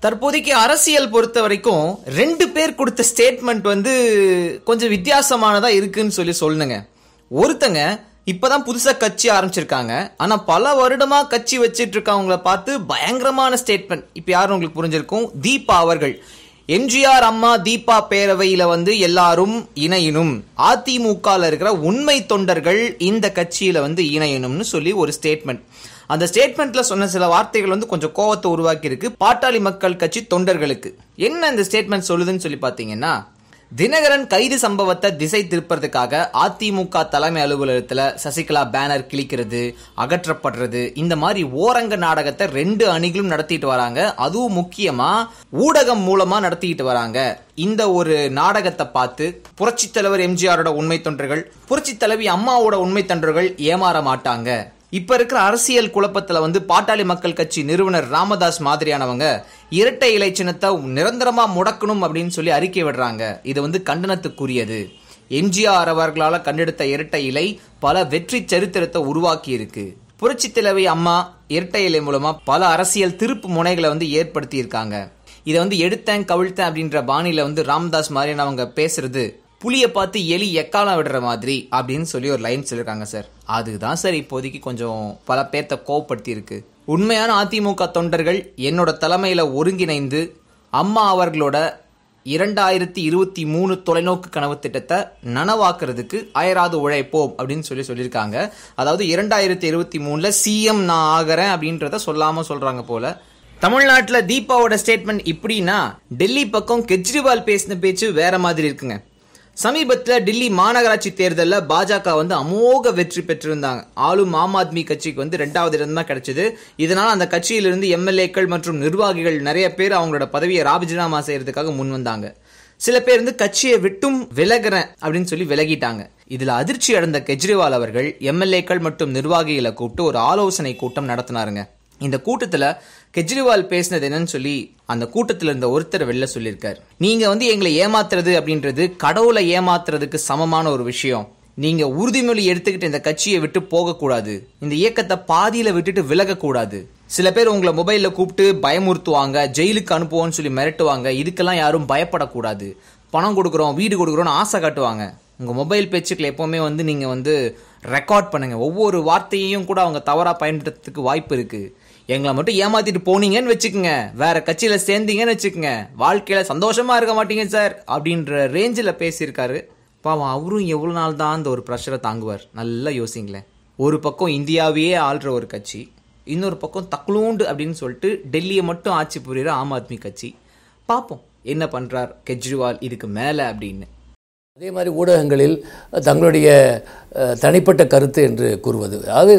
தற்போதைக்கு அரசியல் பொறுத்த வரைக்கும் 2 பேர் கொடுத்த ஸ்டேட்மெண்ட் கொஞ்சம் வித்தியாசமானதா இருக்குன்னு சொல்லுங்க. ஒருத்தங்க இப்பதான் புதுசா கட்சி ஆரம்பிச்சிருக்காங்க, ஆனா பல வருடமா கட்சி வச்சிட்டு இருக்கவங்களை பார்த்து பயங்கரமான ஸ்டேட்மெண்ட். இப்ப யாரும் உங்களுக்கு புரிஞ்சிருக்கும், தீபா அவர்கள் எம்ஜிஆர் அம்மா தீபா பேரவையில எல்லாரும் இணையணும், அதிமுக இருக்கிற உண்மை தொண்டர்கள் இந்த கட்சியில இணையணும்னு சொல்லி ஒரு ஸ்டேட்மெண்ட். அந்த ஸ்டேட்மெண்ட்ல சொன்ன சில வார்த்தைகள் கொஞ்சம் கோவத்தை உருவாக்கி இருக்கு பாட்டாளி மக்கள் கட்சி தொண்டர்களுக்கு. என்ன இந்த ஸ்டேட்மெண்ட் சொல்லுதுன்னு சொல்லி பாத்தீங்கன்னா, தினகரன் கைது சம்பவத்தை திசை திருப்பறதுக்காக அதிமுக தலைமை அலுவலகத்துல சசிகலா பேனர் கிழிக்கிறது, அகற்றப்படுறது, இந்த மாதிரி ஓரங்க நாடகத்தை 2 அணிகளும் நடத்திட்டு வராங்க. அதுவும் முக்கியமா ஊடகம் மூலமா நடத்திட்டு வராங்க. இந்த ஒரு நாடகத்தை பார்த்து புரட்சி தலைவர் எம்ஜிஆரோட உண்மை தொண்டர்கள், புரட்சி தலைவி அம்மாவோட உண்மை தொண்டர்கள் ஏமாற மாட்டாங்க. இப்ப இருக்கிற அரசியல் குழப்பத்துல பாட்டாளி மக்கள் கட்சி நிறுவனர் ராமதாஸ் மாதிரியானவங்க இரட்டை இலை சின்னத்தை நிரந்தரமா முடக்கணும் அப்படின்னு சொல்லி அறிக்கை விடுறாங்க. இது கண்டனத்துக்குரியது. எம்ஜிஆர் அவர்களால கண்டெடுத்த இரட்டை இலை பல வெற்றி சரித்திரத்தை உருவாக்கி இருக்கு. புரட்சி தலைவி அம்மா இரட்டை இலை மூலமா பல அரசியல் திருப்பு முனைகளை ஏற்படுத்தி இருக்காங்க. இதை எடுத்தேன் கவிழ்த்தேன் அப்படின்ற பாணியில ராமதாஸ் மாதிரியானவங்க பேசுறது புளிய பார்த்து எலி எக்காலம் விடுற மாதிரி அப்படின்னு சொல்லி ஒரு லைன் சொல்லிருக்காங்க சார். அதுதான் சார் இப்போதைக்கு கொஞ்சம் பல பேர்த்த கோவப்படுத்தி இருக்கு. உண்மையான அதிமுக தொண்டர்கள் என்னோட தலைமையில ஒருங்கிணைந்து அம்மா அவர்களோட 2023 தொலைநோக்கு கனவு திட்டத்தை நனவாக்குறதுக்கு அயராது உழைப்போம் அப்படின்னு சொல்லியிருக்காங்க. அதாவது 2023 சிஎம் நான் ஆகிறேன் அப்படின்றத சொல்லாம சொல்றாங்க போல. தமிழ்நாட்டுல தீபாவோட ஸ்டேட்மெண்ட் இப்படின்னா, டெல்லி பக்கம் கெஜ்ரிவால் பேசின பேச்சு வேற மாதிரி இருக்குங்க. சமீபத்தில் டெல்லி மாநகராட்சி தேர்தலில் பாஜக அமோக வெற்றி பெற்றிருந்தாங்க. ஆளும் ஆம் ஆத்மி கட்சிக்கு 2வது இடம் தான் கிடைச்சது. இதனால அந்த கட்சியிலிருந்து எம்எல்ஏக்கள் மற்றும் நிர்வாகிகள் நிறைய பேர் அவங்களோட பதவியை ராஜினாமா செய்யறதுக்காக முன் வந்தாங்க. சில பேர் கட்சியை விட்டும் விலகிறேன் அப்படின்னு சொல்லி விலகிட்டாங்க. இதுல அதிர்ச்சி அடைந்த கெஜ்ரிவால் அவர்கள் எம்எல்ஏக்கள் மற்றும் நிர்வாகிகளை கூப்பிட்டு ஒரு ஆலோசனை கூட்டம் நடத்தினாருங்க. இந்த கூட்டத்துல கெஜ்ரிவால் பேசினது என்னன்னு சொல்லி அந்த கூட்டத்தில் இருந்த ஒருத்தர் வெளில சொல்லியிருக்காரு. நீங்க எங்களை ஏமாத்துறது அப்படின்றது கடவுளை ஏமாத்துறதுக்கு சமமான ஒரு விஷயம். நீங்க உறுதிமொழி எடுத்துக்கிட்டு இந்த கட்சியை விட்டு போக கூடாது, இந்த இயக்கத்தை பாதியில விட்டுட்டு விலக கூடாது. சில பேர் உங்களை மொபைல்ல கூப்பிட்டு பயமுறுத்துவாங்க, ஜெயிலுக்கு அனுப்புவோம்னு சொல்லி மிரட்டுவாங்க. இதுக்கெல்லாம் யாரும் பயப்படக்கூடாது. பணம் கொடுக்குறோம், வீடு கொடுக்குறோம்னு ஆசை காட்டுவாங்க. உங்க மொபைல் பேச்சுக்களை எப்பவுமே நீங்க ரெக்கார்ட் பண்ணுங்க. ஒவ்வொரு வார்த்தையையும் கூட அவங்க தவறா பயன்படுத்துறதுக்கு வாய்ப்பு இருக்கு. எங்களை மட்டும் ஏமாத்திட்டு போனீங்கன்னு வச்சுக்கோங்க, வேற கட்சியில சேர்ந்தீங்கன்னு வச்சுக்கோங்க, வாழ்க்கையில சந்தோஷமா இருக்க மாட்டீங்க சார் அப்படின்ற ரேஞ்சில் பேசியிருக்காரு. பாவம், அவரும் எவ்வளவு நாள் தான் அந்த ஒரு ப்ரெஷரை தாங்குவார்? நல்லா யோசிங்களேன். ஒரு பக்கம் இந்தியாவையே ஆள்ற ஒரு கட்சி, இன்னொரு பக்கம் தக்லூண்டு அப்படின்னு சொல்லிட்டு டெல்லியை மட்டும் ஆட்சி புரியுற ஆம் ஆத்மி கட்சி. பார்ப்போம் என்ன பண்றார் கெஜ்ரிவால் இதுக்கு மேல அப்படின்னு. அதே மாதிரி ஊடகங்களில் தங்களுடைய தனிப்பட்ட கருத்து என்று கூறுவது, அதாவது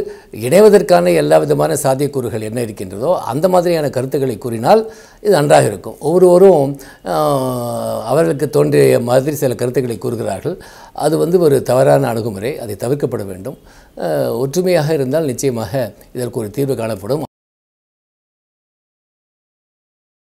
இணைவதற்கான எல்லா விதமான சாத்தியக்கூறுகள் என்ன இருக்கின்றதோ அந்த மாதிரியான கருத்துக்களை கூறினால் இது நன்றாக இருக்கும். ஒவ்வொருவரும் அவர்களுக்கு தோன்றிய மாதிரி சில கருத்துக்களை கூறுகிறார்கள். அது ஒரு தவறான அணுகுமுறை, அதை தவிர்க்கப்பட வேண்டும். ஒற்றுமையாக இருந்தால் நிச்சயமாக இதற்கு ஒரு தீர்வு காணப்படும்.